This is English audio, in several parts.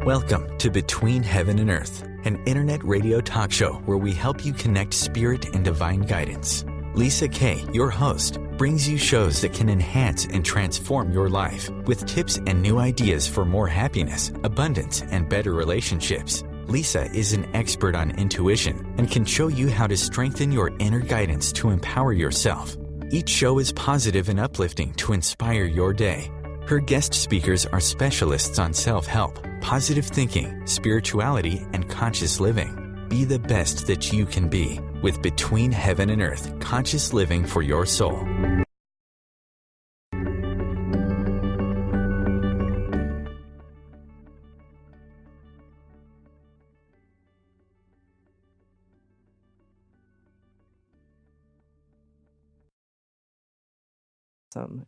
Welcome to Between Heaven and Earth, an internet radio talk show where we help you connect spirit and divine guidance. Lisa Kay, your host, brings you shows that can enhance and transform your life with tips and new ideas for more happiness, abundance, and better relationships. Lisa is an expert on intuition and can show you how to strengthen your inner guidance to empower yourself. Each show is positive and uplifting to inspire your day. Her guest speakers are specialists on self-help, positive thinking, spirituality, and conscious living. Be the best that you can be with Between Heaven and Earth, conscious living for your soul.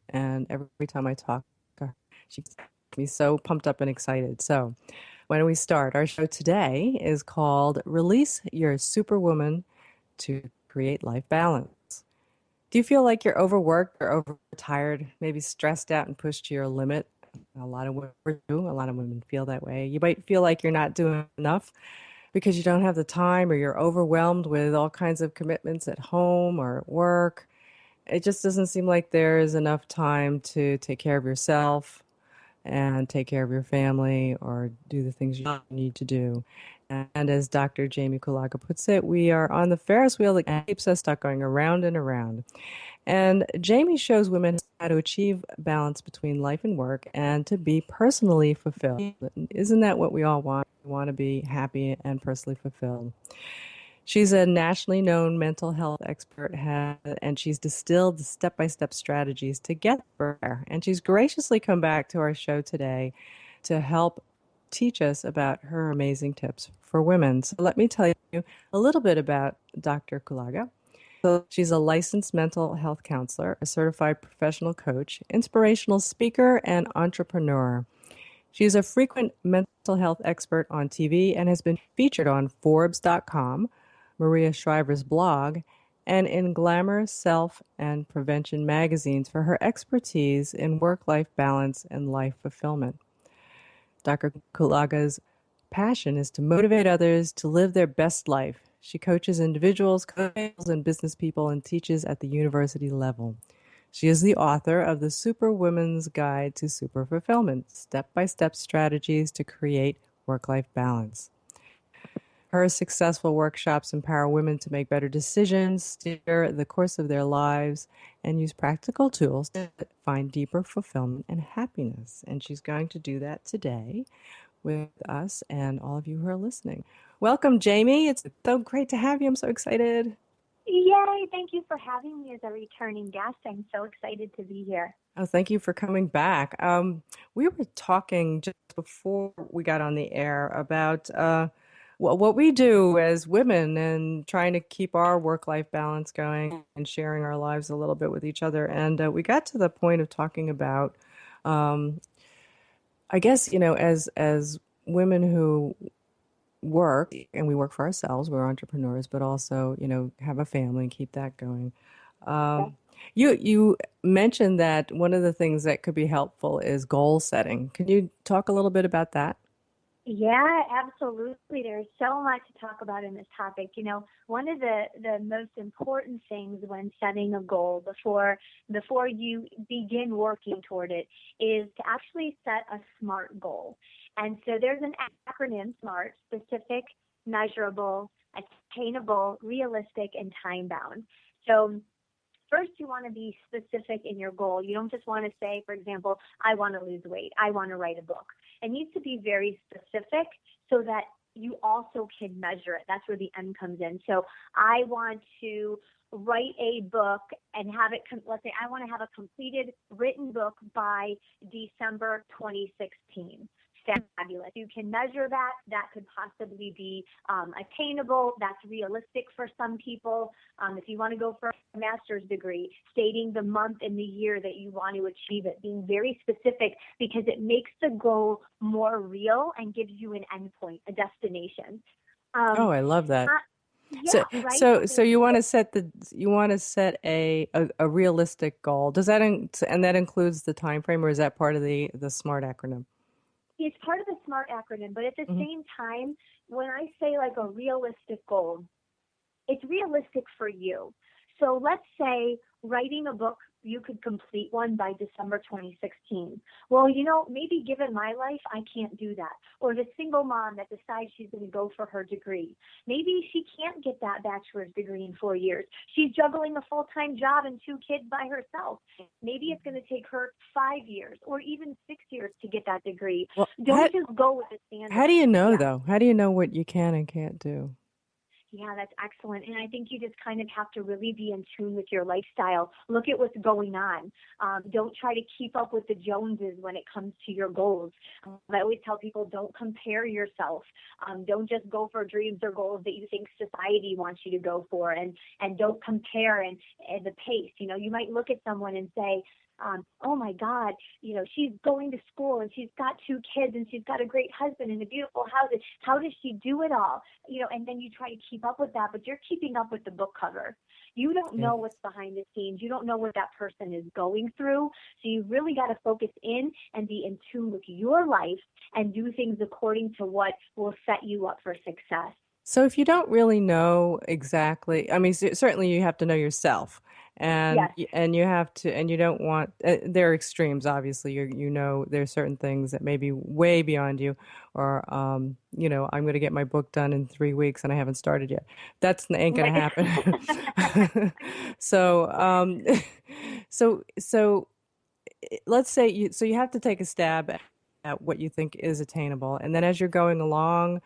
And every time I talk to her, she gets me so pumped up and excited. So why don't we start? Our show today is called Release Your Superwoman to Create Life Balance. Do you feel like you're overworked or overtired, maybe stressed out and pushed to your limit? A lot of women do. A lot of women feel that way. You might feel like you're not doing enough because you don't have the time, or you're overwhelmed with all kinds of commitments at home or at work. It just doesn't seem like there is enough time to take care of yourself and take care of your family or do the things you need to do. And as Dr. Jaime Kulaga puts it, we are on the Ferris wheel that keeps us stuck going around and around. And Jaime shows women how to achieve balance between life and work and to be personally fulfilled. Isn't that what we all want? We want to be happy and personally fulfilled. She's a nationally known mental health expert, and she's distilled step-by-step strategies to get there. And she's graciously come back to our show today to help teach us about her amazing tips for women. So let me tell you a little bit about Dr. Kulaga. So she's a licensed mental health counselor, a certified professional coach, inspirational speaker, and entrepreneur. She's a frequent mental health expert on TV and has been featured on Forbes.com, Maria Shriver's blog, and in Glamour, Self, and Prevention magazines for her expertise in work-life balance and life fulfillment. Dr. Kulaga's passion is to motivate others to live their best life. She coaches individuals, couples, and business people and teaches at the university level. She is the author of the SuperWoman's Guide to Super Fulfillment, step-by-step strategies to create work-life balance. Her successful workshops empower women to make better decisions, steer the course of their lives, and use practical tools to find deeper fulfillment and happiness. And she's going to do that today with us and all of you who are listening. Welcome, Jaime. It's so great to have you. I'm so excited. Yay! Thank you for having me as a returning guest. I'm so excited to be here. Oh, thank you for coming back. We were talking just before we got on the air about what we do as women and trying to keep our work-life balance going and sharing our lives a little bit with each other. And we got to the point of talking about, I guess, as women who work, and we work for ourselves, we're entrepreneurs, but also, have a family and keep that going. You mentioned that one of the things that could be helpful is goal setting. Can you talk a little bit about that? Yeah, absolutely. There's so much to talk about in this topic. One of the most important things when setting a goal before you begin working toward it is to actually set a SMART goal. And so there's an acronym, SMART: specific, measurable, attainable, realistic, and time-bound. So first, you want to be specific in your goal. You don't just want to say, for example, I want to lose weight, I want to write a book. It needs to be very specific so that you also can measure it. That's where the M comes in. So I want to write a book and have it, let's say I want to have a completed written book by December 2016. Fabulous. You can measure that. That could possibly be attainable. That's realistic for some people. If you want to go for a master's degree, stating the month and the year that you want to achieve it, being very specific, because it makes the goal more real and gives you an endpoint, a destination. I love that. Yeah, so you want to set a realistic goal. Does that and that includes the time frame, or is that part of the SMART acronym? it's part of the SMART acronym, but at the same time, when I say like a realistic goal, it's realistic for you. So let's say writing a book, you could complete one by December 2016. Well, maybe given my life, I can't do that. Or the single mom that decides she's going to go for her degree. Maybe she can't get that bachelor's degree in 4 years. She's juggling a full-time job and 2 kids by herself. Maybe it's going to take her 5 years or even 6 years to get that degree. Well, Don't just go with the standard. How do you know, though? How do you know what you can and can't do? Yeah, that's excellent. And I think you just kind of have to really be in tune with your lifestyle. Look at what's going on. Don't try to keep up with the Joneses when it comes to your goals. I always tell people, don't compare yourself. Don't just go for dreams or goals that you think society wants you to go for. And don't compare and the pace. You might look at someone and say, oh my God, she's going to school and she's got 2 kids and she's got a great husband and a beautiful house. How does she do it all? And then you try to keep up with that, but you're keeping up with the book cover. You don't know what's behind the scenes. You don't know what that person is going through. So you really got to focus in and be in tune with your life and do things according to what will set you up for success. So if you don't really know exactly, I mean, certainly you have to know yourself, and Yes. and you have to, and you don't want. There are extremes, obviously. There's certain things that may be way beyond you, or I'm going to get my book done in 3 weeks and I haven't started yet. That's ain't going to happen. So, so let's say you have to take a stab at what you think is attainable, and then as you're going along.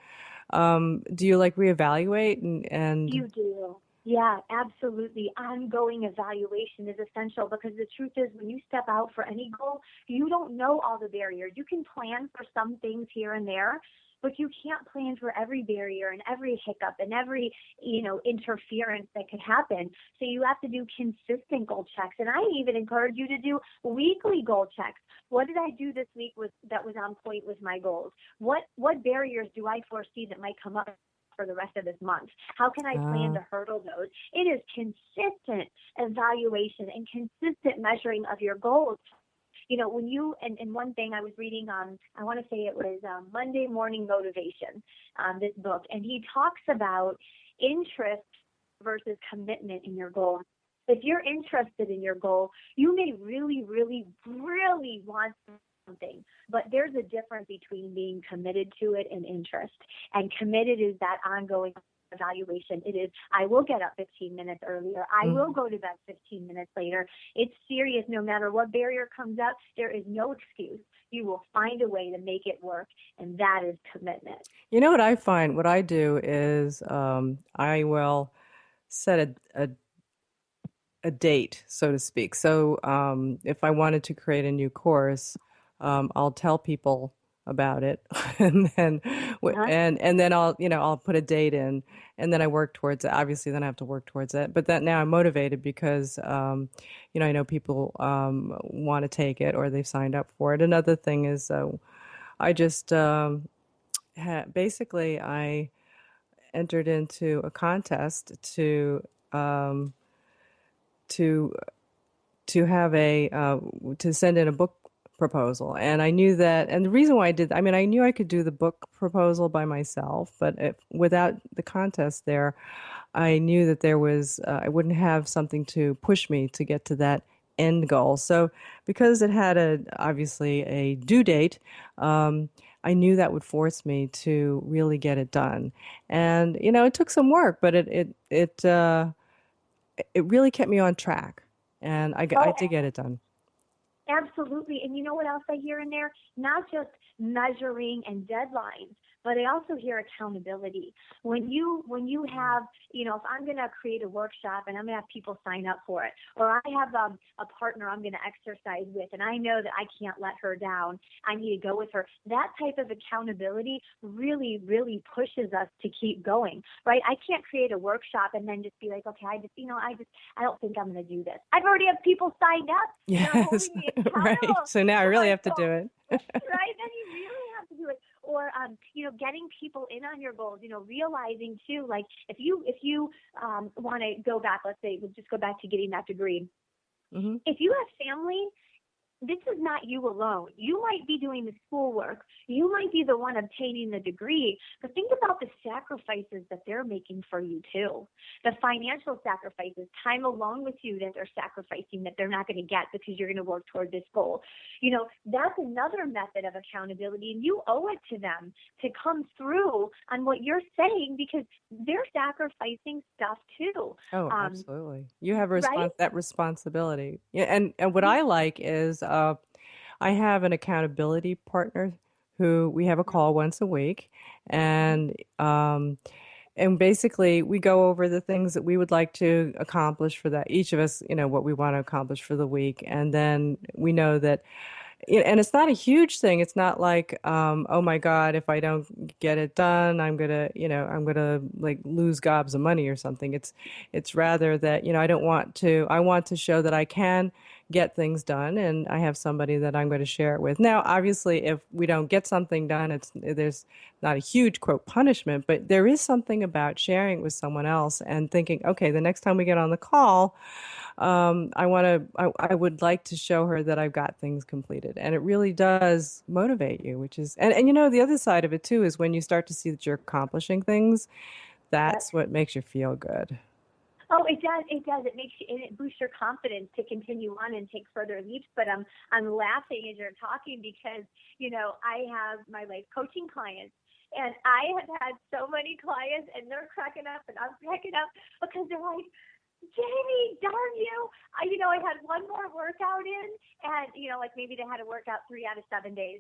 Do you reevaluate and You do. Yeah, absolutely. Ongoing evaluation is essential because the truth is when you step out for any goal, you don't know all the barriers. You can plan for some things here and there, but you can't plan for every barrier and every hiccup and every, interference that could happen. So you have to do consistent goal checks. And I even encourage you to do weekly goal checks. What did I do this week that was on point with my goals? What barriers do I foresee that might come up for the rest of this month? How can I plan to hurdle those? It is consistent evaluation and consistent measuring of your goals. When you, and one thing I was reading on, I want to say it was Monday Morning Motivation, this book, and he talks about interest versus commitment in your goal. If you're interested in your goal, you may really, really, really want something, but there's a difference between being committed to it and interest. And committed is that ongoing evaluation. It is, I will get up 15 minutes earlier. I will go to bed 15 minutes later. It's serious. No matter what barrier comes up, there is no excuse. You will find a way to make it work, and that is commitment. You know what I find? What I do is I will set a date, so to speak. So if I wanted to create a new course, I'll tell people about it, and then and then I'll put a date in, and then I work towards it. Obviously, then I have to work towards it. But that now I'm motivated because I know people want to take it or they've signed up for it. Another thing is I just basically I entered into a contest to have to send in a book proposal, and I knew that. And the reason why I did, I mean, I knew I could do the book proposal by myself, but without the contest there, I knew that there was I wouldn't have something to push me to get to that end goal. So because it had obviously a due date, I knew that would force me to really get it done. And it took some work, but it really kept me on track, and I did get it done. Absolutely. And you know what else I hear in there? Not just measuring and deadlines, but I also hear accountability. When you have, if I'm going to create a workshop and I'm going to have people sign up for it, or I have a partner I'm going to exercise with, and I know that I can't let her down, I need to go with her. That type of accountability really, really pushes us to keep going, right? I can't create a workshop and then just be like, okay, I don't think I'm going to do this. I've already have people signed up. Yes, right. So now I really have to do it. Right? Then you really have to do it. Or, getting people in on your goals, realizing too, like if you want to go back, let's say, we'll just go back to getting that degree. Mm-hmm. If you have family this is not you alone. You might be doing the schoolwork. You might be the one obtaining the degree, but think about the sacrifices that they're making for you too. The financial sacrifices, time alone with you that they're sacrificing that they're not going to get because you're going to work toward this goal. That's another method of accountability, and you owe it to them to come through on what you're saying because they're sacrificing stuff too. Oh, absolutely. You have Right? that responsibility. Yeah, and what I like is I have an accountability partner who we have a call once a week, and basically we go over the things that we would like to accomplish for that. Each of us, what we want to accomplish for the week, and then we know that. And it's not a huge thing. It's not like, oh my God, if I don't get it done, I'm gonna like lose gobs of money or something. It's rather that, I want to show that I can get things done, and I have somebody that I'm going to share it with. Now, obviously, if we don't get something done, there's not a huge quote punishment, but there is something about sharing it with someone else and thinking, okay, the next time we get on the call, I would like to show her that I've got things completed. And it really does motivate you, which is, and the other side of it too is when you start to see that you're accomplishing things, that's what makes you feel good. Oh, it does. It does. It makes you, and it boosts your confidence to continue on and take further leaps. But I'm laughing as you're talking because, I have my life coaching clients. And I have had so many clients, and they're cracking up, and I'm cracking up because they're like, Jamie, darn you. I had one more workout in, and, like maybe they had to work out 3 out of 7 days.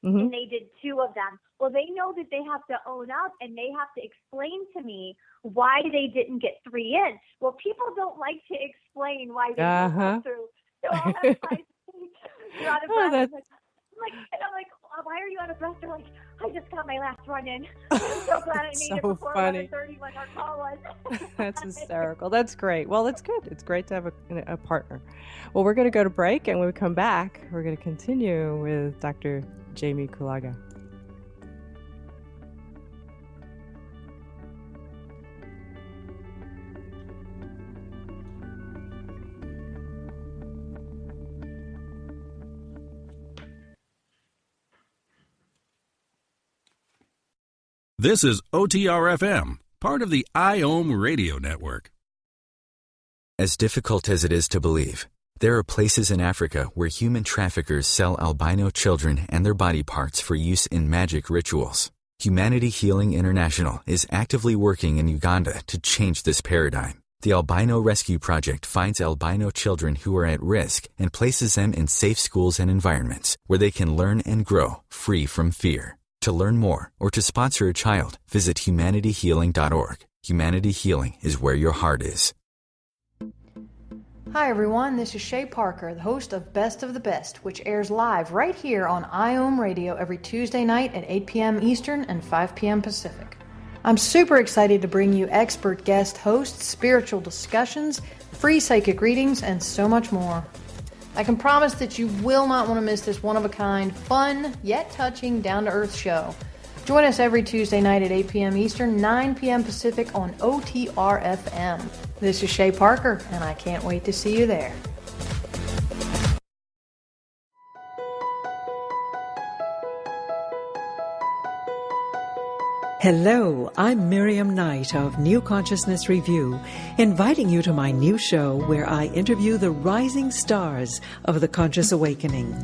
Mm-hmm. And they did 2 of them. Well, they know that they have to own up, and they have to explain to me why they didn't get 3 in. Well, people don't like to explain why they didn't come through. So I'll have clients you're out of breath. And I'm like, why are you out of breath? They're like, I just got my last run in. I'm so glad I made it before 11:30 when our call was. That's hysterical. That's great. Well, it's good. It's great to have a partner. Well, we're going to go to break, and when we come back, we're going to continue with Dr. Jaime Kulaga. This is OTR-FM, part of the IOM radio network. As difficult as it is to believe, there are places in Africa where human traffickers sell albino children and their body parts for use in magic rituals. Humanity Healing International is actively working in Uganda to change this paradigm. The Albino Rescue Project finds albino children who are at risk and places them in safe schools and environments where they can learn and grow free from fear. To learn more or to sponsor a child, visit humanityhealing.org. Humanity Healing is where your heart is. Hi everyone, this is Shay Parker, the host of Best of the Best, which airs live right here on IOM Radio every Tuesday night at 8 p.m. Eastern and 5 p.m. Pacific. I'm super excited to bring you expert guest hosts, spiritual discussions, free psychic readings, and so much more. I can promise that you will not want to miss this one-of-a-kind, fun, yet touching, down-to-earth show. Join us every Tuesday night at 8 p.m. Eastern, 9 p.m. Pacific on OTR-FM. This is Shay Parker, and I can't wait to see you there. Hello, I'm Miriam Knight of New Consciousness Review, inviting you to my new show where I interview the rising stars of the conscious awakening.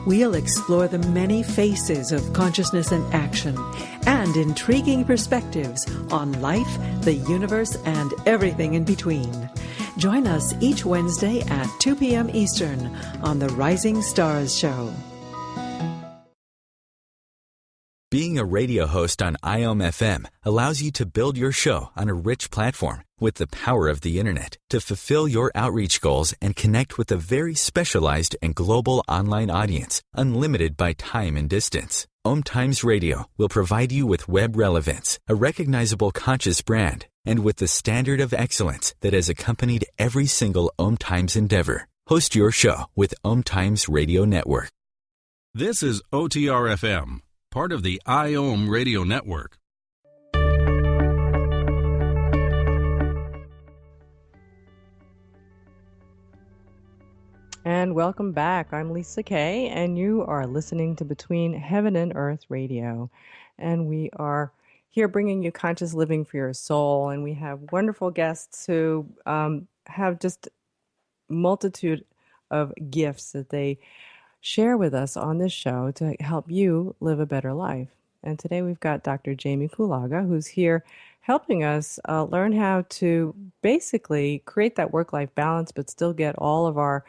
We'll explore the many faces of consciousness in action and intriguing perspectives on life, the universe, and everything in between. Join us each Wednesday at 2 p.m. Eastern on the Rising Stars Show. Being a radio host on IOM FM allows you to build your show on a rich platform with the power of the internet to fulfill your outreach goals and connect with a very specialized and global online audience, unlimited by time and distance. OMTimes Radio will provide you with web relevance, a recognizable conscious brand, and with the standard of excellence that has accompanied every single OMTimes endeavor. Host your show with OMTimes Radio Network. This is OTR-FM, part of the IOM radio network. And welcome back. I'm Lisa Kay, and you are listening to Between Heaven and Earth Radio. And we are here bringing you conscious living for your soul. And we have wonderful guests who have just multitude of gifts that they share with us on this show to help you live a better life. And today we've got Dr. Jaime Kulaga, who's here helping us learn how to basically create that work-life balance, but still get all of our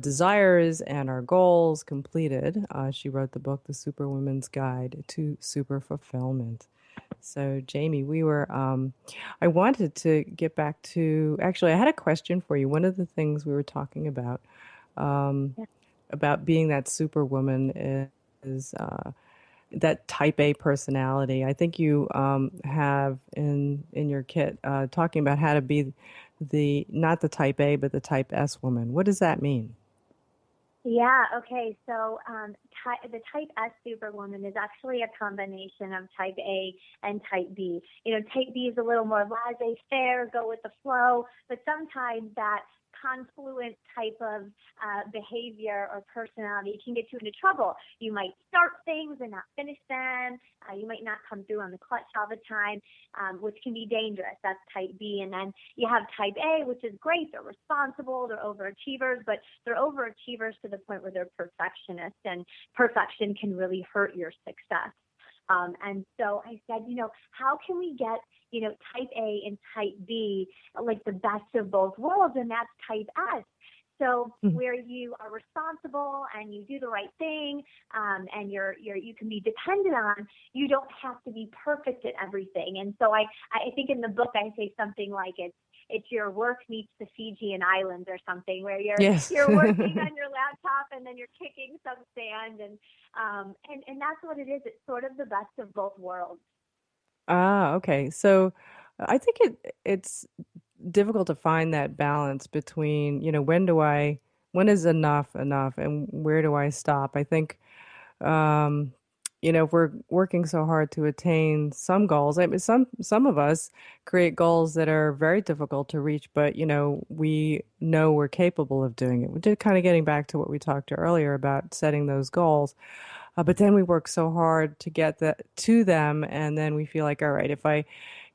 desires and our goals completed. She wrote the book, The Superwoman's Guide to Super Fulfillment. So, Jaime, I wanted to get back to, actually, I had a question for you. One of the things we were talking about being that superwoman is that type A personality. I think you have in your kit talking about how to be not the type A, but the type S woman. What does that mean? Yeah, okay. So the type S superwoman is actually a combination of type A and type B. Type B is a little more laissez-faire, go with the flow, but sometimes that confluent type of behavior or personality can get you into trouble. You might start things and not finish them. You might not come through on the clutch all the time, which can be dangerous. That's type B. And then you have type A, which is great. They're responsible. They're overachievers, but they're overachievers to the point where they're perfectionists, and perfection can really hurt your success. And so I said, how can we get, type A and type B, like the best of both worlds? And that's type S. So where you are responsible and you do the right thing, and you can be dependent on, you don't have to be perfect at everything. And so I think in the book I say something like it's your work meets the Fijian Islands or something, where you're working on your laptop and then you're kicking some sand, and that's what it is. It's sort of the best of both worlds. Ah, okay. So I think it's difficult to find that balance between, when is enough, and where do I stop? I think, if we're working so hard to attain some goals, I mean, some of us create goals that are very difficult to reach, but, we know we're capable of doing it. We're just kind of getting back to what we talked earlier about setting those goals. But then we work so hard to get to them, and then we feel like, all right, if I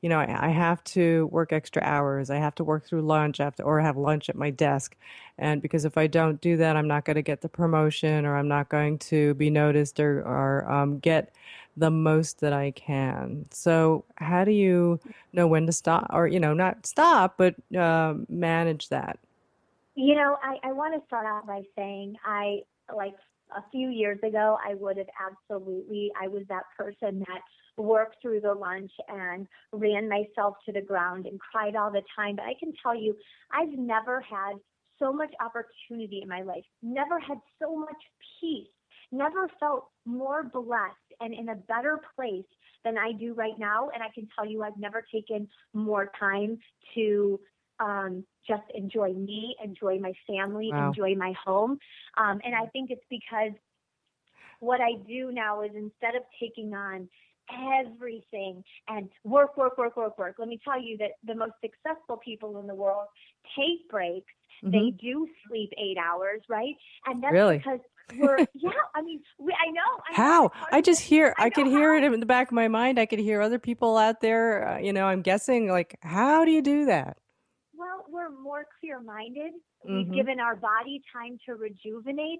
have to work extra hours, I have to work through lunch, or have lunch at my desk, and because if I don't do that, I'm not going to get the promotion, or I'm not going to be noticed, or get the most that I can. So how do you know when to stop, or not stop, but manage that? I want to start out by saying a few years ago, I was that person that worked through the lunch and ran myself to the ground and cried all the time. But I can tell you, I've never had so much opportunity in my life, never had so much peace, never felt more blessed and in a better place than I do right now. And I can tell you, I've never taken more time to just enjoy me, enjoy my family, Wow. enjoy my home. And I think it's because what I do now is, instead of taking on everything and work, let me tell you that the most successful people in the world take breaks. Mm-hmm. They do sleep 8 hours, right? And that's really? Because I know. How? I could hear it in the back of my mind. I could hear other people out there, I'm guessing, like, how do you do that? Well, we're more clear-minded. Mm-hmm. We've given our body time to rejuvenate.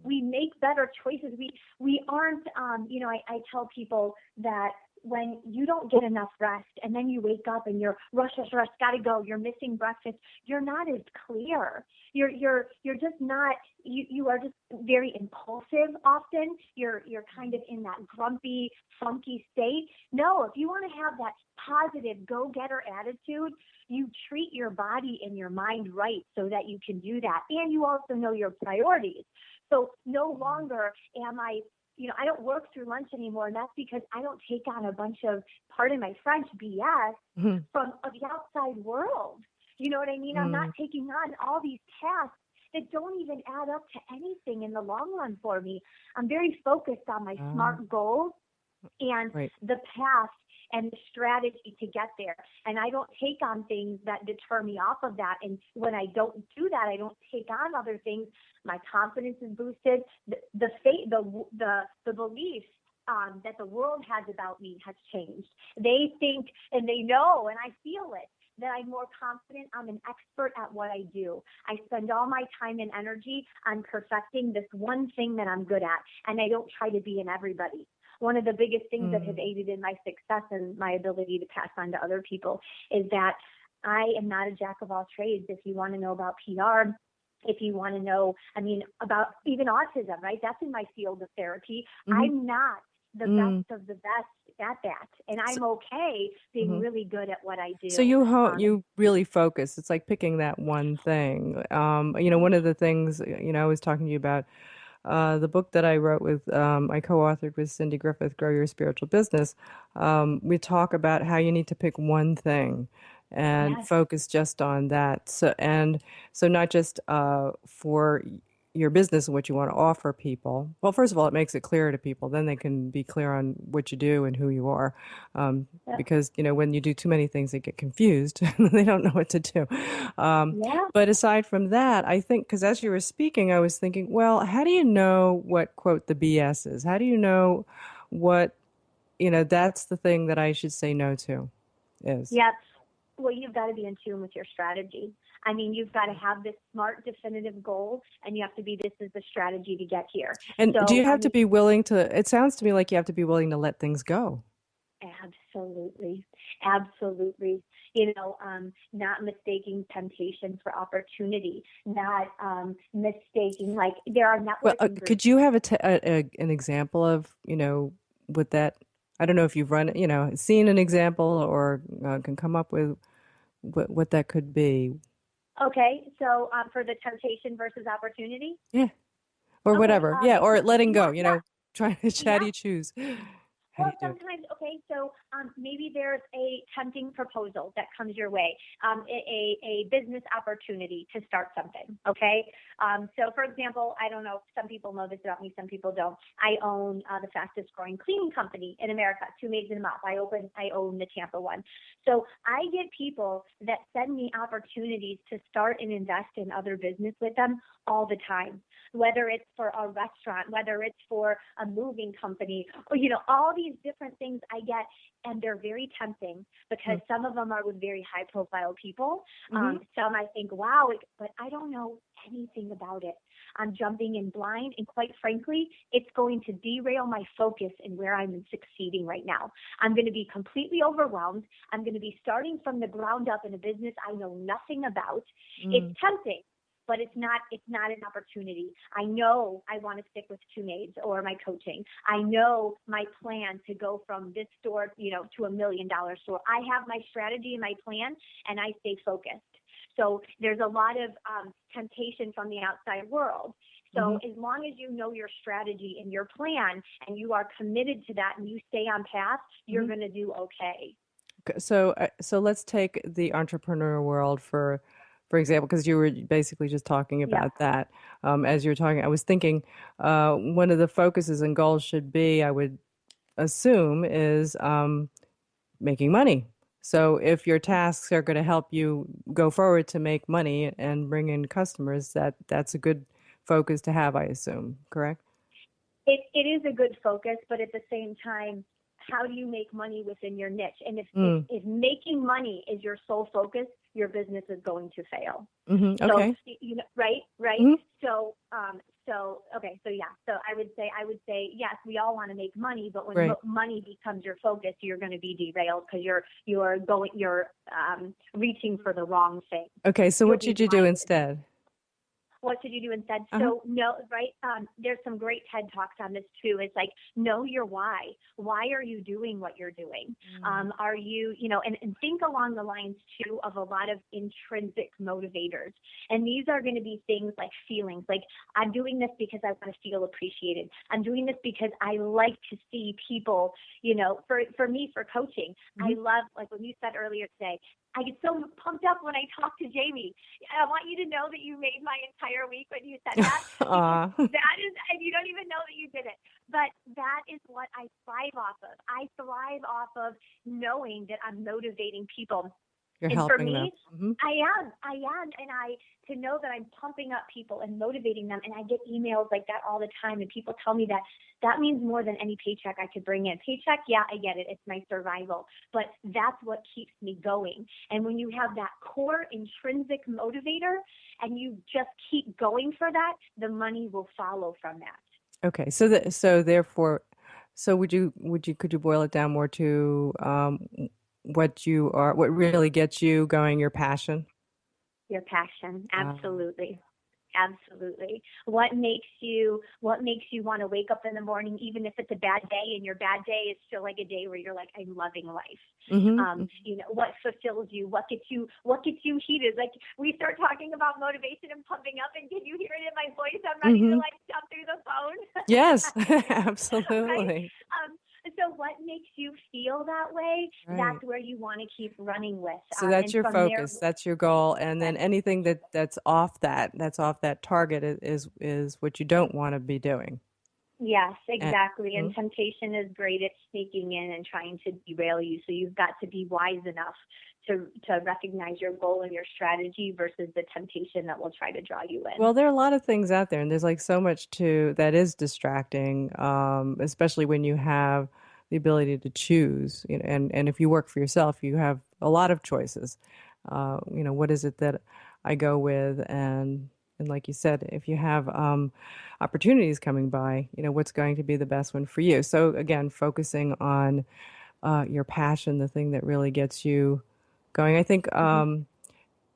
We make better choices. We aren't, I tell people that when you don't get enough rest and then you wake up and you're rush, gotta go, you're missing breakfast, you're not as clear. You're just not, you are just very impulsive often. You're kind of in that grumpy, funky state. No, if you want to have that positive go-getter attitude, you treat your body and your mind right so that you can do that. And you also know your priorities. So no longer am I don't work through lunch anymore, and that's because I don't take on a bunch of, pardon my French, BS from the outside world. You know what I mean? I'm not taking on all these tasks that don't even add up to anything in the long run for me. I'm very focused on my SMART goals. and Right. the path and the strategy to get there. And I don't take on things that deter me off of that. And when I don't do that, I don't take on other things. My confidence is boosted. The faith, the beliefs that the world has about me has changed. They think and they know, and I feel it, that I'm more confident. I'm an expert at what I do. I spend all my time and energy on perfecting this one thing that I'm good at, and I don't try to be in everybody. One of the biggest things that has aided in my success and my ability to pass on to other people is that I am not a jack of all trades. If you want to know about PR, if you want to know, about even autism, right? That's in my field of therapy. I'm not the best of the best at that. And I'm okay being really good at what I do. So you really focus. It's like picking that one thing. One of the things, I was talking to you about the book that I wrote with, I co-authored with Cindy Griffith, Grow Your Spiritual Business. We talk about how you need to pick one thing and focus just on that. So not just for your business and what you want to offer people. Well, first of all, it makes it clear to people. Then they can be clear on what you do and who you are. Because, when you do too many things, they get confused. They don't know what to do. But aside from that, I think, because as you were speaking, I was thinking, well, how do you know what, quote, the BS is? How do you know what, that's the thing that I should say no to is? Yep. Well, you've got to be in tune with your strategy. You've got to have this smart, definitive goal, and you have to be, this is the strategy to get here. And do you have to be willing to, it sounds to me like you have to be willing to let things go. Absolutely. Not mistaking temptation for opportunity, not mistaking, like there are networking groups. Could you have an example of, what that, I don't know if you've run, seen an example or can come up with what that could be? Okay, so for the temptation versus opportunity? Yeah. Or whatever. Or letting go, trying to, how do you choose? Well, sometimes, so maybe there's a tempting proposal that comes your way, a business opportunity to start something, okay? So, for example, I don't know, some people know this about me, some people don't. I own the fastest growing cleaning company in America, 2 Maids and a Mop. I own the Tampa one. So I get people that send me opportunities to start and invest in other business with them all the time, whether it's for a restaurant, whether it's for a moving company, or, all these different things I get, and they're very tempting because some of them are with very high profile people. Some I think, wow, but I don't know anything about it. I'm jumping in blind, and quite frankly, it's going to derail my focus in where I'm succeeding right now. I'm going to be completely overwhelmed. I'm going to be starting from the ground up in a business I know nothing about. It's tempting, but it's not an opportunity. I know I want to stick with 2 Maids or my coaching. I know my plan to go from this store, to $1 million store. I have my strategy and my plan, and I stay focused. So there's a lot of temptation from the outside world. So as long as you know your strategy and your plan, and you are committed to that, and you stay on path, you're going to do okay. So let's take the entrepreneur world for example, because you were basically just talking about that. As you were talking, I was thinking one of the focuses and goals should be, I would assume, is making money. So if your tasks are going to help you go forward to make money and bring in customers, that's a good focus to have, I assume, correct? It is a good focus, but at the same time, how do you make money within your niche? And if making money is your sole focus, your business is going to fail. Okay. So, right? So I would say, yes, we all want to make money, but when money becomes your focus, you're going to be derailed because you're reaching for the wrong thing. Okay. So what should you do instead? What should you do instead? So there's some great TED Talks on this too. It's like, know your why. Why are you doing what you're doing? Are you, and think along the lines too of a lot of intrinsic motivators. And these are going to be things like feelings, like I'm doing this because I want to feel appreciated. I'm doing this because I like to see people, for me, for coaching, I love, like when you said earlier today, I get so pumped up when I talk to Jamie. I want you to know that you made my entire entire week when you said that. That is, and you don't even know that you did it. But that is what I thrive off of. I thrive off of knowing that I'm motivating people. You're and helping for me, them. Mm-hmm. I am. And to know that I'm pumping up people and motivating them. And I get emails like that all the time. And people tell me that means more than any paycheck I could bring in. Paycheck, yeah, I get it. It's my survival. But that's what keeps me going. And when you have that core intrinsic motivator and you just keep going for that, the money will follow from that. Okay. Therefore, could you boil it down more to what really gets you going, your passion? Your passion, absolutely. Absolutely. What makes you want to wake up in the morning, even if it's a bad day, and your bad day is still like a day where you're like, I'm loving life. Mm-hmm. What fulfills you? What gets you heated? Like we start talking about motivation and pumping up, and can you hear it in my voice? I'm ready to like jump through the phone. Yes, absolutely. Right? So what makes you feel that way? Right. That's where you want to keep running with. So that's your focus. That's your goal. And then anything that's off that target is what you don't want to be doing. Yes, exactly. And temptation is great at sneaking in and trying to derail you. So you've got to be wise enough to recognize your goal and your strategy versus the temptation that will try to draw you in. Well, there are a lot of things out there, and there's like so much that is distracting, especially when you have the ability to choose. And if you work for yourself, you have a lot of choices. What is it that I go with? And like you said, if you have opportunities coming by, what's going to be the best one for you. So again, focusing on your passion, the thing that really gets you going. I think, and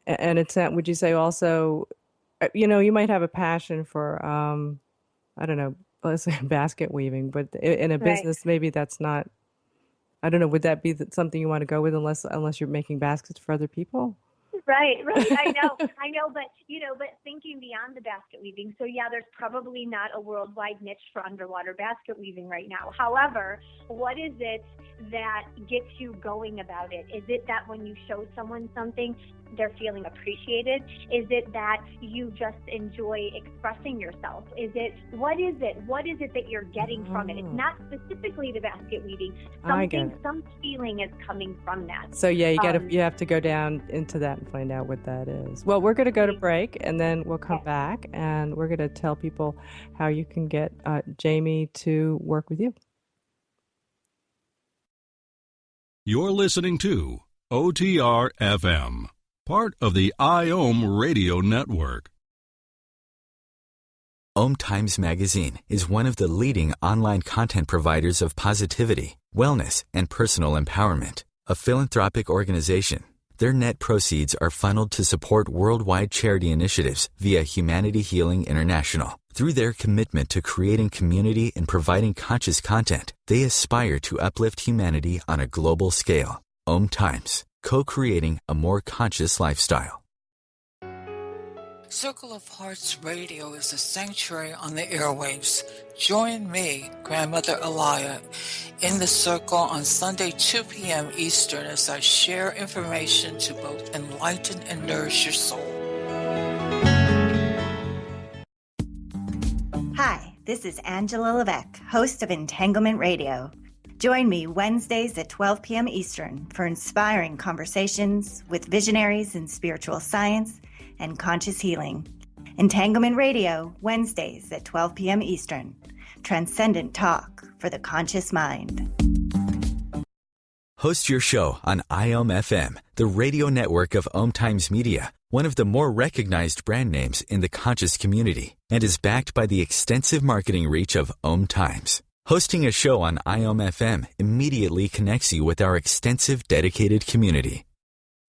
it's would you say also, you might have a passion for, I don't know, let's say basket weaving, but in a business, maybe that's not, I don't know, would that be something you want to go with unless you're making baskets for other people? Right. I know, but thinking beyond the basket weaving. So yeah, there's probably not a worldwide niche for underwater basket weaving right now. However, what is it that gets you going about it? Is it that when you show someone something, they're feeling appreciated? Is it that you just enjoy expressing yourself? What is it that you're getting from it? It's not specifically the basket weaving. Some feeling is coming from that. So yeah, you have to go down into that and find out what that is. Well, we're going to go to break, and then we'll come back, and we're going to tell people how you can get Jaime to work with you. You're listening to OTR FM, part of the IOM Radio Network. OMTimes Magazine is one of the leading online content providers of positivity, wellness, and personal empowerment. A philanthropic organization, their net proceeds are funneled to support worldwide charity initiatives via Humanity Healing International. Through their commitment to creating community and providing conscious content, they aspire to uplift humanity on a global scale. OMTimes, co-creating a more conscious lifestyle. Circle of Hearts Radio is a sanctuary on the airwaves. Join me, Grandmother Elia, in the circle on Sunday, 2 p.m. Eastern as I share information to both enlighten and nourish your soul. Hi, this is Angela Levesque, host of Entanglement Radio. Join me Wednesdays at 12 p.m. Eastern for inspiring conversations with visionaries in spiritual science and conscious healing. Entanglement Radio, Wednesdays at 12 p.m. Eastern. Transcendent talk for the conscious mind. Host your show on IOM FM, the radio network of OMTimes Media, one of the more recognized brand names in the conscious community, and is backed by the extensive marketing reach of OMTimes. Hosting a show on IOM FM immediately connects you with our extensive dedicated community.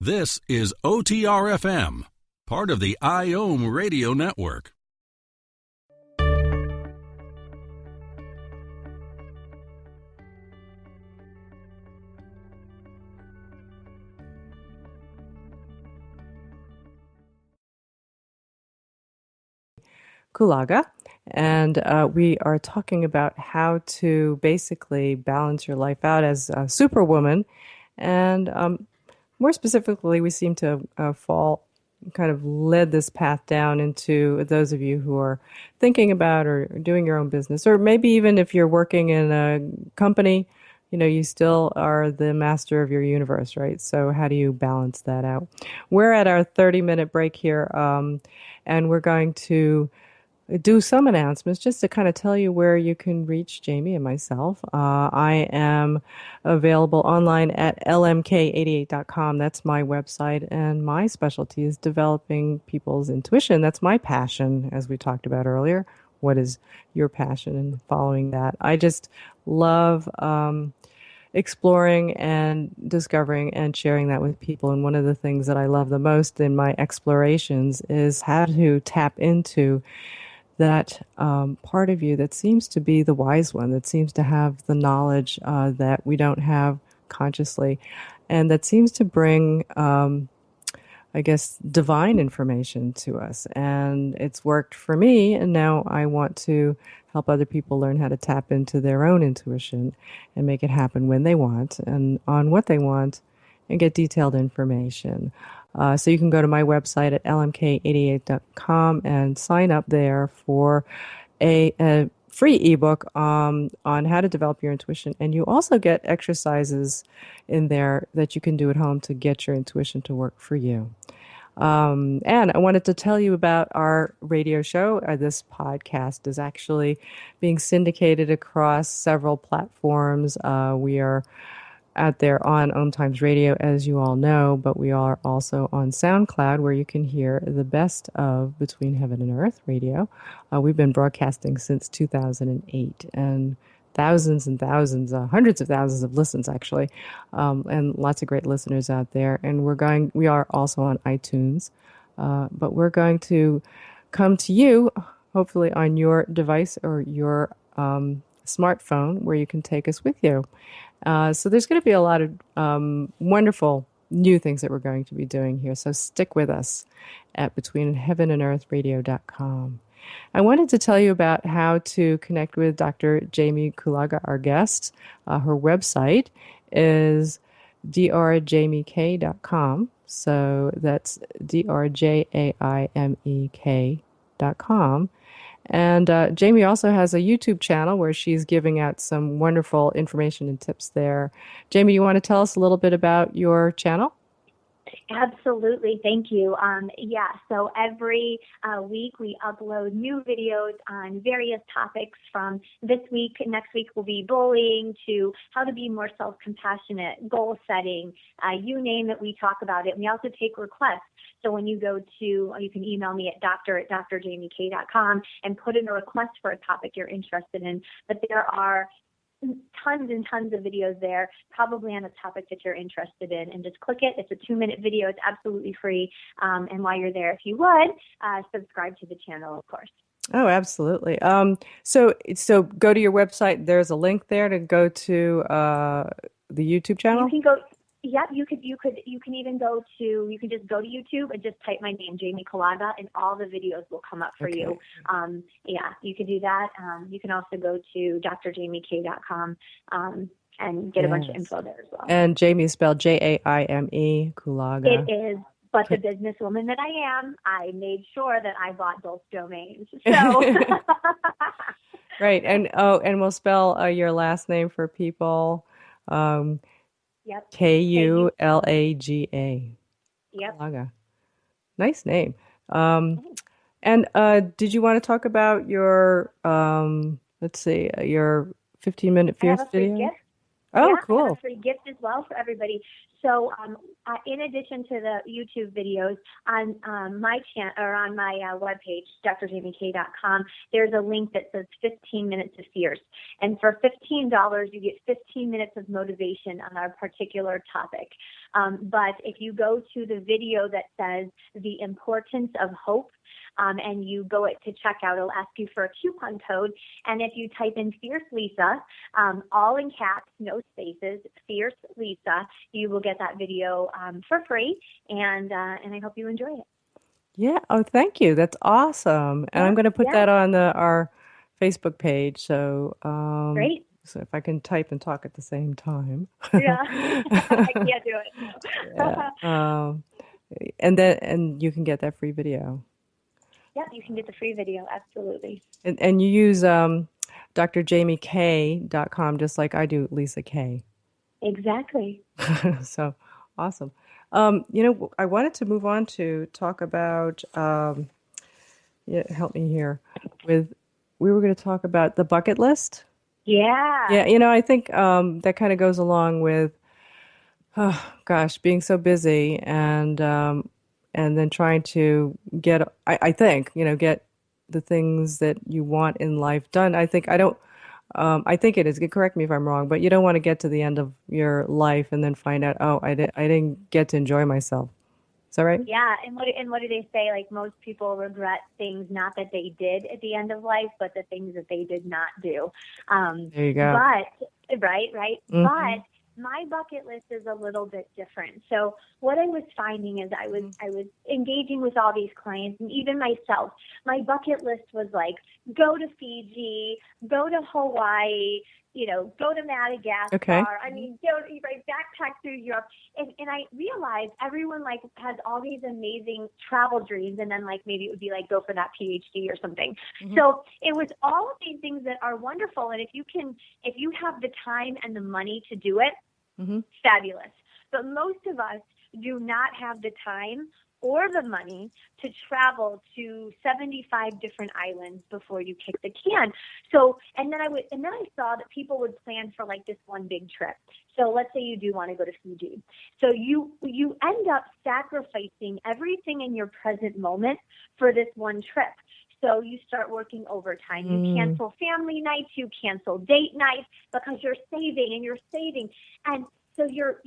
This is OTR FM, part of the IOM Radio Network. Kulaga, and we are talking about how to basically balance your life out as a superwoman, and more specifically, we seem to fall kind of led this path down into those of you who are thinking about or doing your own business, or maybe even if you're working in a company, you still are the master of your universe, right? So how do you balance that out? We're at our 30-minute break here, and we're going to do some announcements just to kind of tell you where you can reach Jamie and myself. I am available online at lmk88.com. That's my website, and my specialty is developing people's intuition. That's my passion, as we talked about earlier. What is your passion in following that? I just love exploring and discovering and sharing that with people. And one of the things that I love the most in my explorations is how to tap into that part of you that seems to be the wise one, that seems to have the knowledge that we don't have consciously, and that seems to bring, I guess, divine information to us. And it's worked for me, and now I want to help other people learn how to tap into their own intuition and make it happen when they want and on what they want and get detailed information. So you can go to my website at lmk88.com and sign up there for a free ebook on how to develop your intuition. And you also get exercises in there that you can do at home to get your intuition to work for you. And I wanted to tell you about our radio show. This podcast is actually being syndicated across several platforms. We are out there on OMTimes Radio, as you all know, but we are also on SoundCloud, where you can hear the best of Between Heaven and Earth Radio. We've been broadcasting since 2008, and thousands and thousands, hundreds of thousands of listens, actually, and lots of great listeners out there. And we are also on iTunes, but we're going to come to you, hopefully on your device or your smartphone, where you can take us with you. So there's going to be a lot of wonderful new things that we're going to be doing here. So stick with us at BetweenHeavenAndEarthRadio.com. I wanted to tell you about how to connect with Dr. Jaime Kulaga, our guest. Her website is drjaimek.com. So that's drjaimek.com. And Jamie also has a YouTube channel where she's giving out some wonderful information and tips there. Jamie, you want to tell us a little bit about your channel? Absolutely. Thank you. So every week we upload new videos on various topics from this week. Next week will be bullying to how to be more self-compassionate, goal setting, you name it, we talk about it. And we also take requests. So when you go to, you can email me at drjaimek.com and put in a request for a topic you're interested in. But there are tons and tons of videos there, probably on a topic that you're interested in, and just click it. It's a 2-minute video. It's absolutely free. And while you're there, if you would, subscribe to the channel, of course. Oh, absolutely. So go to your website. There's a link there to go to the YouTube channel. You can go. Yep, you can even go to, you can just go to YouTube and just type my name, Jaime Kulaga, and all the videos will come up for you. You can do that. You can also go to drjaimek.com and get a bunch of info there as well. And Jaime is spelled Jaime, Kulaga. It is, but the businesswoman that I am, I made sure that I bought both domains. So. Right, and we'll spell your last name for people. Yep. Kulaga. Yep. Kulaga. Nice name. And did you want to talk about your, your 15-minute Fierce video? Gift. Oh, yeah, cool. I have a free gift as well for everybody. So, in addition to the YouTube videos on my channel or on my webpage, drjaimek.com, there's a link that says 15 minutes of Fierce, and for $15, you get 15 minutes of motivation on our particular topic. But if you go to the video that says the importance of hope, and you go to checkout, it'll ask you for a coupon code. And if you type in Fierce Lisa, all in caps, no spaces, Fierce Lisa, you will get that video for free. And I hope you enjoy it. Yeah. Oh, thank you. That's awesome. And I'm going to put that on our Facebook page. So, great. So if I can type and talk at the same time. Yeah, I can't do it. Yeah. and you can get that free video. Yep, you can get the free video, absolutely. And you use drjamiek.com just like I do, Lisa K. Exactly. So awesome. I wanted to move on to talk about, help me here, we were going to talk about the bucket list. Yeah. Yeah, I think that kind of goes along with, oh gosh, being so busy and then trying to get, I think, get the things that you want in life done. I think it is. Correct me if I'm wrong, but you don't want to get to the end of your life and then find out, oh, I didn't get to enjoy myself. Is that right? Yeah, and what do they say? Like, most people regret things not that they did at the end of life, but the things that they did not do. There you go. But right. Mm-hmm. But my bucket list is a little bit different. So what I was finding is I was engaging with all these clients, and even myself. My bucket list was like, go to Fiji, go to Hawaii, go to Madagascar. Okay. I mean, backpack through Europe. And I realized everyone like has all these amazing travel dreams, and then like maybe it would be like go for that PhD or something. Mm-hmm. So it was all of these things that are wonderful, and if you have the time and the money to do it, mm-hmm. fabulous. But most of us do not have the time or the money to travel to 75 different islands before you kick the can. So, and then I saw that people would plan for like this one big trip. So let's say you do want to go to Fiji. So you end up sacrificing everything in your present moment for this one trip. So you start working overtime. You cancel family nights, you cancel date nights because you're saving. And so you're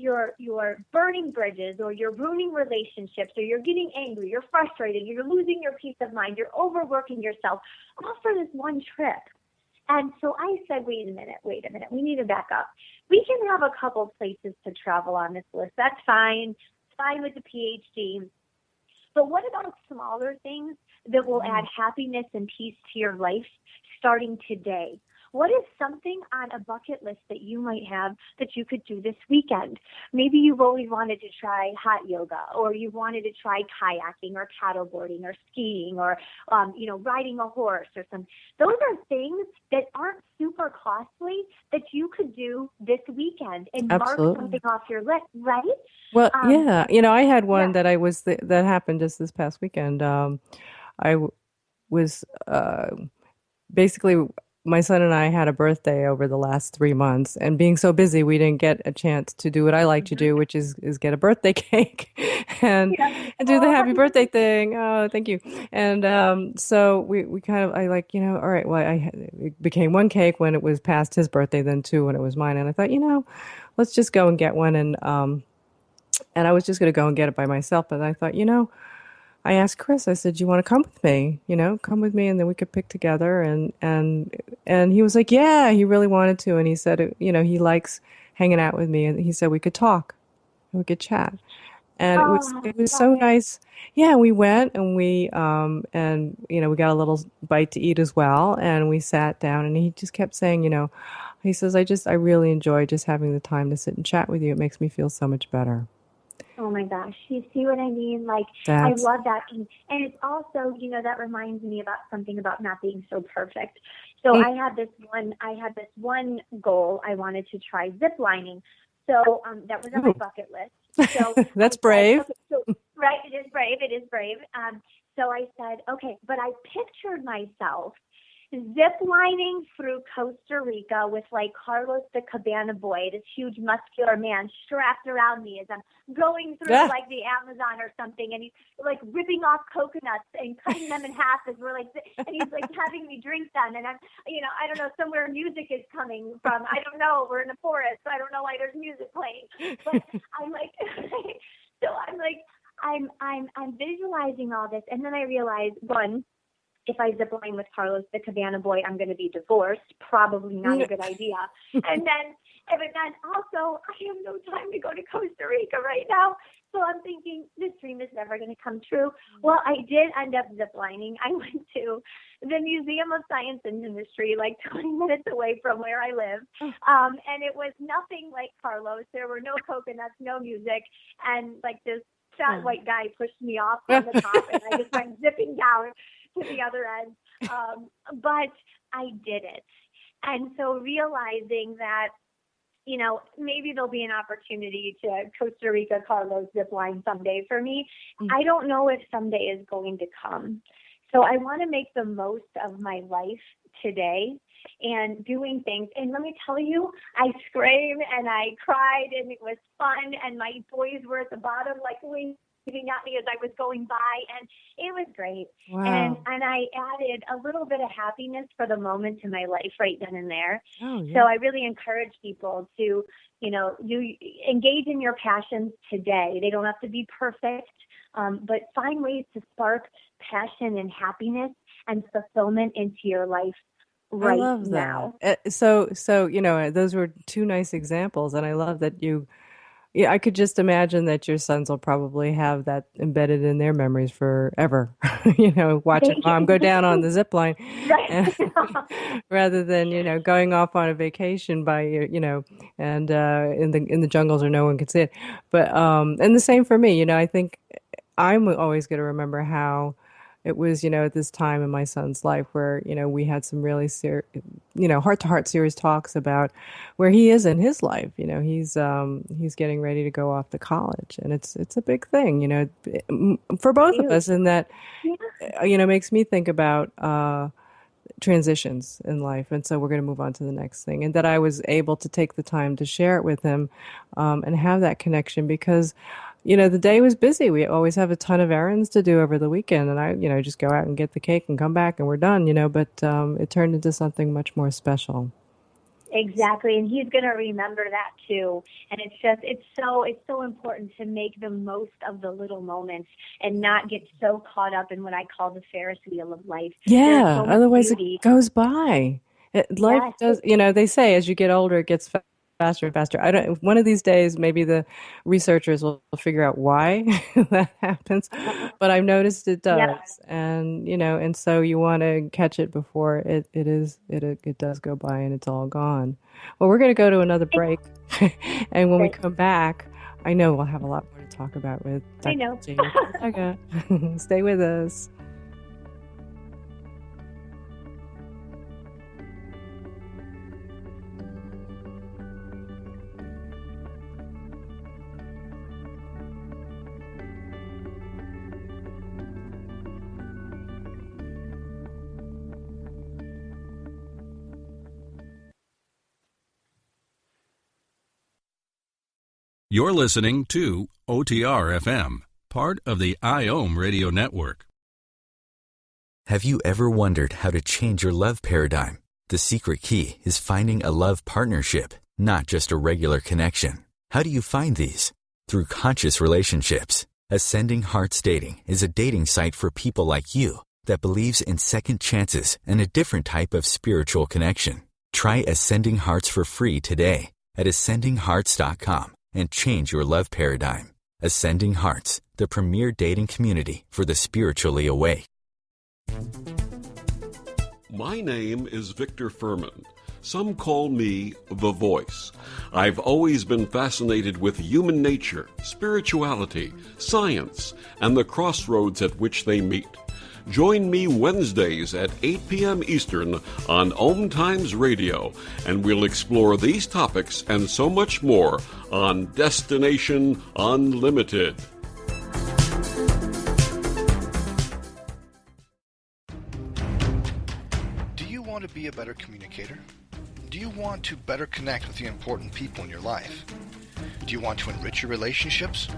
burning bridges, or you're ruining relationships, or you're getting angry, you're frustrated, you're losing your peace of mind, you're overworking yourself, all for this one trip. And so I said, wait a minute, we need to back up. We can have a couple places to travel on this list. That's fine. It's fine with the PhD. But what about smaller things that will add happiness and peace to your life starting today? What is something on a bucket list that you might have that you could do this weekend? Maybe you've always wanted to try hot yoga, or you wanted to try kayaking or paddleboarding or skiing, or, riding a horse or something. Those are things that aren't super costly that you could do this weekend and Absolutely. Mark something off your list, right? Well, yeah. I had one that that happened just this past weekend. Was basically, my son and I had a birthday over the last 3 months, and being so busy, we didn't get a chance to do what I like to do, which is get a birthday cake and do the happy birthday thing. Oh, thank you. And so we kind of, all right, well, it became one cake when it was past his birthday, then two when it was mine. And I thought, let's just go and get one. And I was just going to go and get it by myself. But I thought, I asked Chris, I said, you want to come with me? Come with me, and then we could pick together. And he was like, yeah, he really wanted to. And he said, he likes hanging out with me. And he said we could talk, we could chat. And it was so nice. Yeah, we went and we we got a little bite to eat as well. And we sat down, and he just kept saying, he says, I really enjoy just having the time to sit and chat with you. It makes me feel so much better. Oh my gosh, you see what I mean? Like, I love that. And it's also, that reminds me about something about not being so perfect. So I had this one goal. I wanted to try zip lining. So that was on my bucket list. So that's brave. Right, it is brave. So I said, okay, but I pictured myself zip lining through Costa Rica with like Carlos the Cabana Boy, this huge muscular man strapped around me as I'm going through like the Amazon or something, and he's like ripping off coconuts and cutting them in half as we're like, and he's like having me drink them, and I'm, I don't know, somewhere music is coming from, I don't know, we're in a forest, so I don't know why there's music playing, but I'm like, so I'm visualizing all this, and then I realized, one, if I zip line with Carlos the Cabana Boy, I'm going to be divorced. Probably not a good idea. But then also, I have no time to go to Costa Rica right now. So I'm thinking, this dream is never going to come true. Well, I did end up zip lining. I went to the Museum of Science and Industry, like 20 minutes away from where I live. And it was nothing like Carlos. There were no coconuts, no music, and like this fat white guy pushed me off on the top, and I just went zipping down to the other end. But I did it. And so realizing that, maybe there'll be an opportunity to Costa Rica Carlos zip line someday for me. I don't know if someday is going to come. So I want to make the most of my life today and doing things. And let me tell you, I screamed and I cried and it was fun. And my boys were at the bottom, like waving at me as I was going by. And it was great. Wow. And I added a little bit of happiness for the moment to my life right then and there. Oh, yeah. So I really encourage people to, you engage in your passions today. They don't have to be perfect, but find ways to spark passion and happiness and fulfillment into your life right I love now. that. So those were two nice examples, and I love that yeah, I could just imagine that your sons will probably have that embedded in their memories forever. Watching mom go down on the zip line, rather than going off on a vacation by and in the jungles where no one can see it. But and the same for me. I think I'm always going to remember how it was, at this time in my son's life where, we had some really heart-to-heart serious talks about where he is in his life. He's getting ready to go off to college, and it's a big thing, for both of us, and that, makes me think about transitions in life. And so we're going to move on to the next thing. And that I was able to take the time to share it with him and have that connection because the day was busy. We always have a ton of errands to do over the weekend. And I, just go out and get the cake and come back and we're done, but it turned into something much more special. Exactly. And he's going to remember that too. And it's so important to make the most of the little moments and not get so caught up in what I call the Ferris Wheel of life. Yeah. Otherwise it goes by. Life does, they say as you get older, it gets faster and faster. One of these days, maybe the researchers will figure out why that happens, but I've noticed it does. Yeah. And, and so you want to catch it before it does go by and it's all gone. Well, we're going to go to another break. And when we come back, I know we'll have a lot more to talk about with Dr. Jaime Kulaga. Stay with us. You're listening to OTR FM, part of the IOM radio network. Have you ever wondered how to change your love paradigm? The secret key is finding a love partnership, not just a regular connection. How do you find these? Through conscious relationships. Ascending Hearts Dating is a dating site for people like you that believes in second chances and a different type of spiritual connection. Try Ascending Hearts for free today at ascendinghearts.com. and change your love paradigm. Ascending Hearts, the premier dating community for the spiritually awake. My name is Victor Furman. Some call me The Voice. I've always been fascinated with human nature, spirituality, science, and the crossroads at which they meet. Join me Wednesdays at 8 p.m. Eastern on OMTimes Radio, and we'll explore these topics and so much more on Destination Unlimited. Do you want to be a better communicator? Do you want to better connect with the important people in your life? Do you want to enrich your relationships?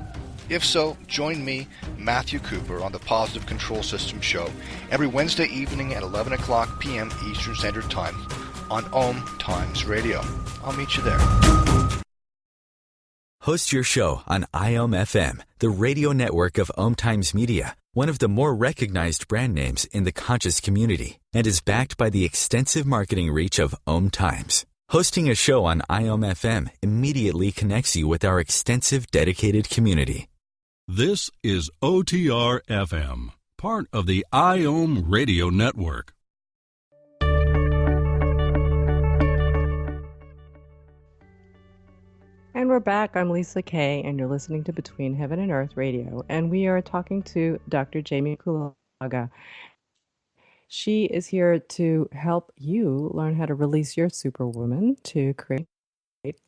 If so, join me, Matthew Cooper, on the Positive Control System Show every Wednesday evening at 11 o'clock p.m. Eastern Standard Time on OMTimes Radio. I'll meet you there. Host your show on IOM FM, the radio network of OMTimes Media, one of the more recognized brand names in the conscious community, and is backed by the extensive marketing reach of OMTimes. Hosting a show on IOM FM immediately connects you with our extensive dedicated community. This is OTR FM, part of the IOM radio network. And we're back. I'm Lisa Kay, and you're listening to Between Heaven and Earth Radio. And we are talking to Dr. Jaime Kulaga. She is here to help you learn how to release your superwoman to create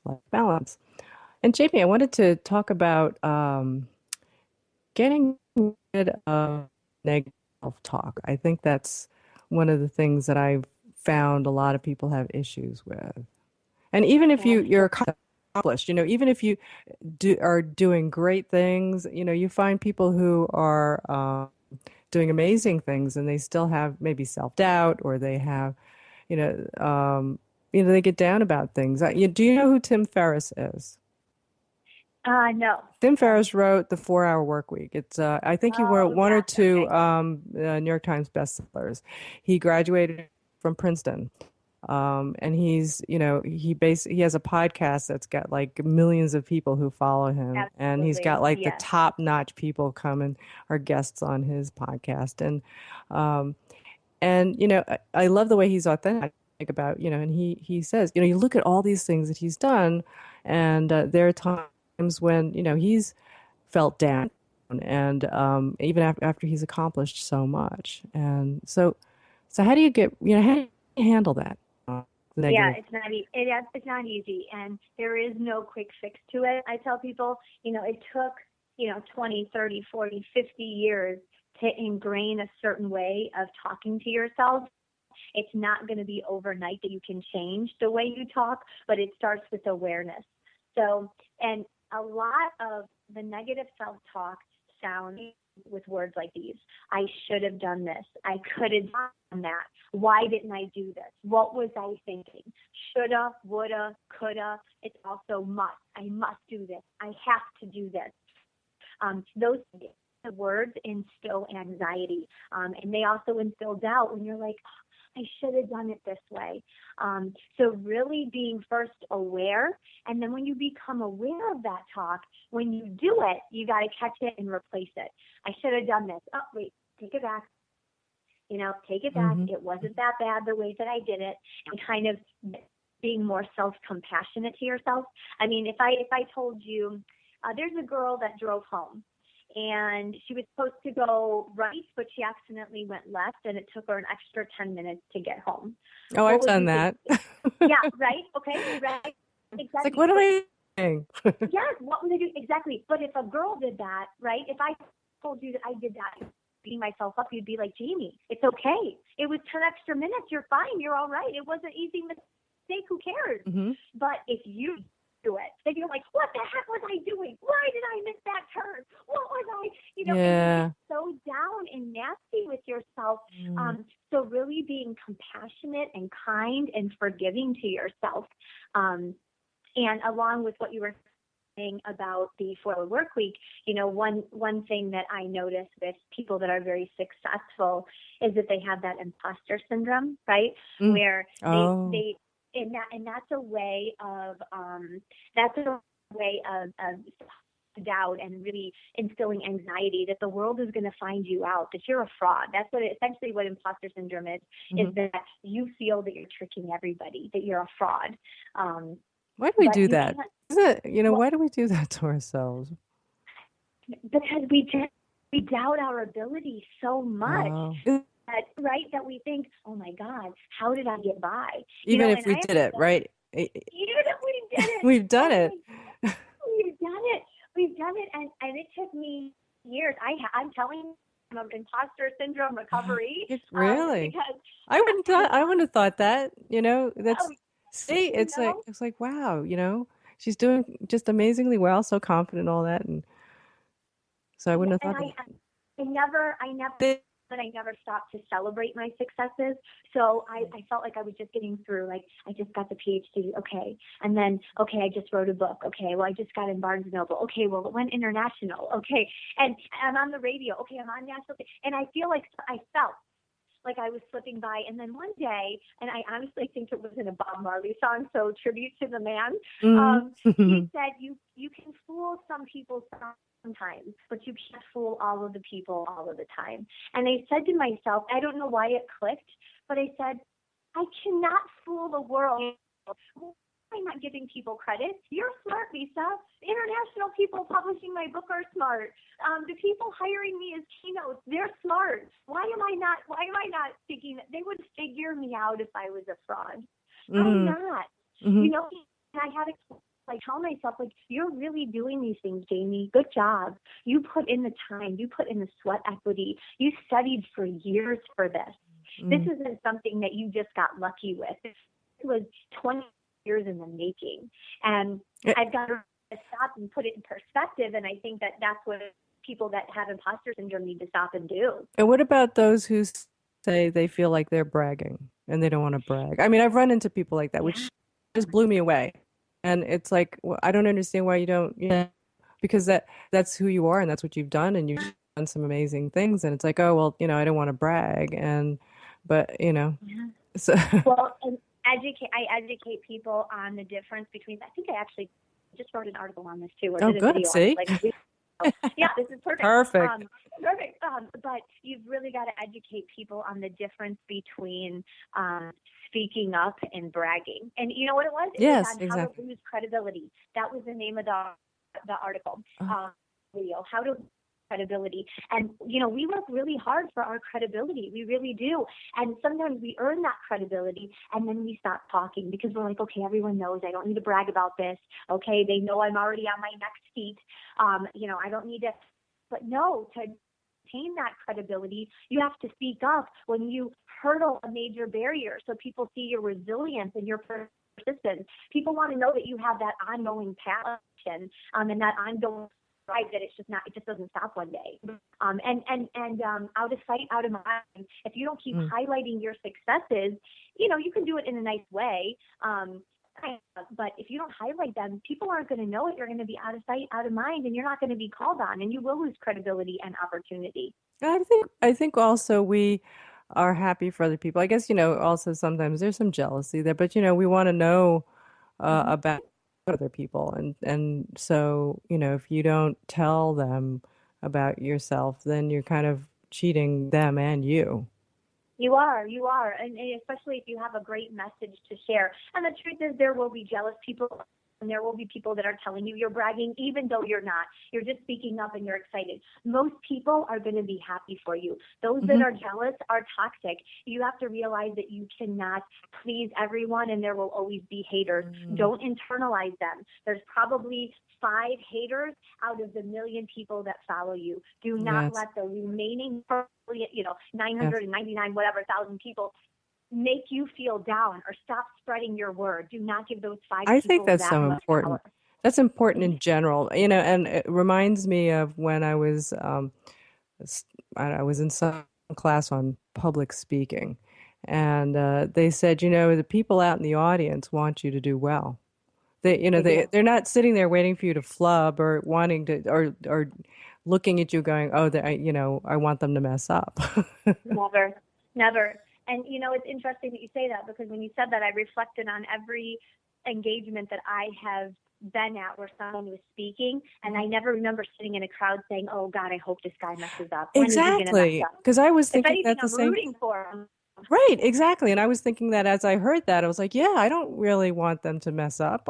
life balance. And Jaime, I wanted to talk about getting rid of negative self-talk. I think that's one of the things that I've found a lot of people have issues with. And even if you're accomplished, even if you are doing great things, you find people who are doing amazing things and they still have maybe self-doubt, or they have, they get down about things. Do you know who Tim Ferriss is? No. Tim Ferriss wrote The 4-Hour Workweek. It's I think he wrote one or two New York Times bestsellers. He graduated from Princeton. And he's, he has a podcast that's got like millions of people who follow him. Absolutely. And he's got like the top-notch people come and are guests on his podcast. And I love the way he's authentic about, and he says, you look at all these things that he's done, and there are times when, he's felt down, and even after he's accomplished so much. And so how do you get, how do you handle that? Negative. Yeah, it's not easy, and there is no quick fix to it. I tell people, it took, 20, 30, 40, 50 years to ingrain a certain way of talking to yourself. It's not going to be overnight that you can change the way you talk, but it starts with awareness. So, and a lot of the negative self-talk sounds with words like these. I should have done this. I could have done that. Why didn't I do this? What was I thinking? Shoulda, woulda, coulda. It's also must. I must do this. I have to do this. Those words instill anxiety, and they also instill doubt when you're like, I should have done it this way. So really being first aware, and then when you become aware of that talk, when you do it, you got to catch it and replace it. I should have done this. Oh, wait, take it back. Take it back. Mm-hmm. It wasn't that bad the way that I did it, and kind of being more self-compassionate to yourself. I mean, if I told you, there's a girl that drove home, and she was supposed to go right, but she accidentally went left, and it took her an extra 10 minutes to get home. Oh, I've done that. Yeah, right? Okay, right. Exactly. It's like, what am I doing? Yes, what would I do? Exactly. But if a girl did that, right, if I told you that I did that, beating myself up, you'd be like, Jaime, it's okay. It was 10 extra minutes. You're fine. You're all right. It was an easy mistake. Who cares? Mm-hmm. But if you do it, then you're like, what the heck was I doing? Why did I miss that turn? What was I, Yeah. And you get so down and nasty with yourself. So really being compassionate and kind and forgiving to yourself. And along with what you were saying about the 4-Hour Workweek, one thing that I notice with people that are very successful is that they have that imposter syndrome, right? Where they and that's a way of doubt and really instilling anxiety that the world is going to find you out, that you're a fraud. That's essentially what imposter syndrome is that you feel that you're tricking everybody, that you're a fraud. Why do we do that? Why do we do that to ourselves? Because we doubt our ability so much. Oh. That we think, oh my God, how did I get by? Even if we did it, right? Even if we did it. We've done it. We've done it. And it took me years. I'm telling you, I'm an imposter syndrome recovery. Really? Because I wouldn't have thought that, that's, it's like, wow, she's doing just amazingly well, so confident, all that. And so I wouldn't have thought that. I never stopped to celebrate my successes. So I felt like I was just getting through, like I just got the PhD. Okay. And then, okay, I just wrote a book. Okay. Well, I just got in Barnes & Noble. Okay. Well, it went international. Okay. And I'm on the radio. Okay. I'm on national. And I felt like I was slipping by. And then one day, and I honestly think it was in a Bob Marley song, so tribute to the man, he said, you can fool some people sometimes, but you can't fool all of the people all of the time. And I said to myself, I don't know why it clicked, but I said, I cannot fool the world. am I not giving people credit? You're smart, Lisa. International people publishing my book are smart. The people hiring me as keynotes, they're smart. Why am I not thinking that they would figure me out if I was a fraud? I'm not. You know, I had to tell myself, you're really doing these things, Jaime. Good job. You put in the time. You put in the sweat equity. You studied for years for this. This isn't something that you just got lucky with. This was 20 years in the making. And I've got to stop and put it in perspective. And I think that that's what people that have imposter syndrome need to stop and do. And what about those who say they feel like they're bragging and they don't want to brag? I mean, I've run into people like that, which just blew me away. And it's like, well, I don't understand why you don't, because that's who you are and that's what you've done and you've done some amazing things. And it's like, oh, well, I don't want to brag. But so. Well, and I educate people on the difference between, I think I actually just wrote an article on this too. Oh, good. See? Yeah, this is perfect. Perfect. Perfect. But you've really got to educate people on the difference between speaking up and bragging. And you know what it was? Yes, was on exactly. How to lose credibility. That was the name of the article. Video. How to lose credibility. And, we work really hard for our credibility. We really do. And sometimes we earn that credibility and then we stop talking because we're like, okay, everyone knows I don't need to brag about this. Okay, they know I'm already on my next feet. I don't need to. But no, to attain that credibility, you have to speak up when you hurdle a major barrier so people see your resilience and your persistence. People want to know that you have that ongoing passion and that ongoing drive, that it just doesn't stop one day. And out of sight, out of mind. If you don't keep highlighting your successes, you can do it in a nice way. But if you don't highlight them, people aren't going to know it. You're going to be out of sight, out of mind, and you're not going to be called on, and you will lose credibility and opportunity. I think also we are happy for other people. I guess, also sometimes there's some jealousy there, but, we want to know about other people. And so, if you don't tell them about yourself, then you're kind of cheating them and you. You are, and especially if you have a great message to share. And the truth is there will be jealous people, and there will be people that are telling you you're bragging, even though you're not. You're just speaking up and you're excited. Most people are going to be happy for you. Those that are jealous are toxic. You have to realize that you cannot please everyone, and there will always be haters. Don't internalize them. There's probably 5 haters out of the million people that follow you. Do not let the remaining 999 whatever thousand people make you feel down or stop spreading your word. Do not give those 5 people. I think that's that so much important. power. That's important in general, and it reminds me of when I was in some class on public speaking, and they said, the people out in the audience want you to do well. They're not sitting there waiting for you to flub or wanting to or looking at you going, oh, I want them to mess up. Never. And it's interesting that you say that, because when you said that, I reflected on every engagement that I have been at where someone was speaking, and I never remember sitting in a crowd saying, "Oh God, I hope this guy messes up." Exactly, because I was thinking if anything, that the I'm same. rooting for him. Right, exactly. And I was thinking that as I heard that, I was like, yeah, I don't really want them to mess up,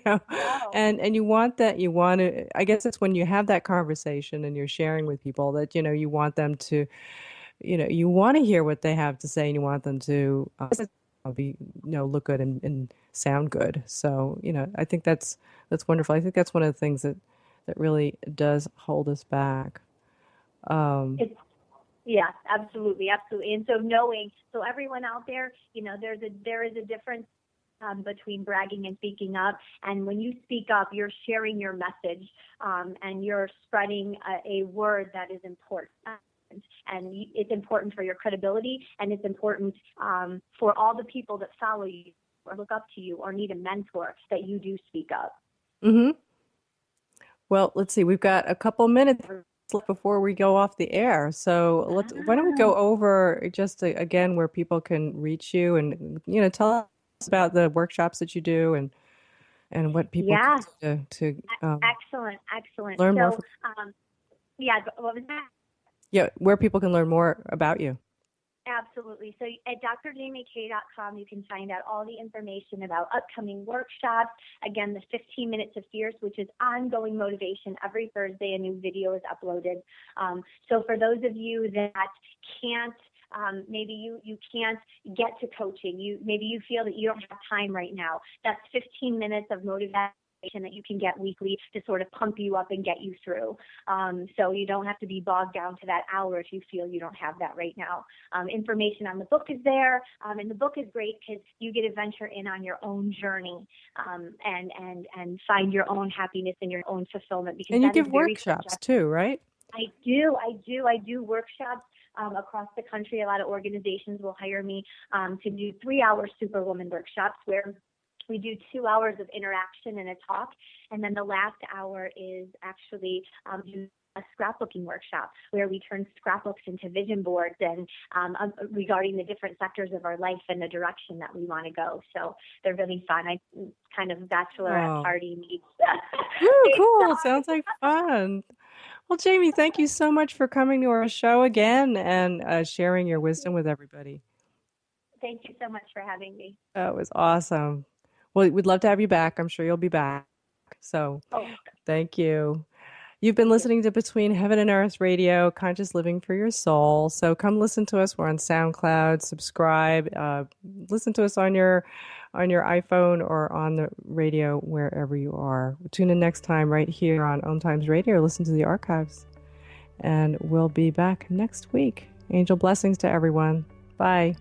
No. And you want to, I guess it's when you have that conversation and you're sharing with people that, you want them to, you want to hear what they have to say and you want them to look good and sound good. So, I think that's wonderful. I think that's one of the things that really does hold us back. Yes, absolutely. And so everyone out there, there is a difference between bragging and speaking up. And when you speak up, you're sharing your message and you're spreading a word that is important. And it's important for your credibility, and it's important for all the people that follow you or look up to you or need a mentor, that you do speak up. Mm-hmm. Well, let's see. We've got a couple minutes before we go off the air. So why don't we go over just again where people can reach you and, tell us about the workshops that you do and what people can do to Excellent. learn more. What was that? Yeah, where people can learn more about you. Absolutely. So at drjaimek.com, you can find out all the information about upcoming workshops. Again, the 15 Minutes of Fierce, which is ongoing motivation. Every Thursday, a new video is uploaded. So for those of you that can't, maybe you can't get to coaching, maybe you feel that you don't have time right now, that's 15 minutes of motivation that you can get weekly to sort of pump you up and get you through. So you don't have to be bogged down to that hour if you feel you don't have that right now. Information on the book is there, and the book is great because you get to venture in on your own journey and find your own happiness and your own fulfillment. Because and you give workshops too, right? I do workshops across the country. A lot of organizations will hire me to do 3-hour SuperWoman workshops where we do 2 hours of interaction and a talk, and then the last hour is actually a scrapbooking workshop where we turn scrapbooks into vision boards and regarding the different sectors of our life and the direction that we want to go. So they're really fun. I kind of bachelorette party meets. Ooh, cool. Sounds like fun. Well, Jaime, thank you so much for coming to our show again and sharing your wisdom with everybody. Thank you so much for having me. That was awesome. Well, we'd love to have you back. I'm sure you'll be back. So thank you. You've been listening to Between Heaven and Earth Radio, Conscious Living for Your Soul. So come listen to us. We're on SoundCloud. Subscribe. Listen to us on your iPhone or on the radio wherever you are. Tune in next time right here on OMTimes Radio. Listen to the archives. And we'll be back next week. Angel blessings to everyone. Bye.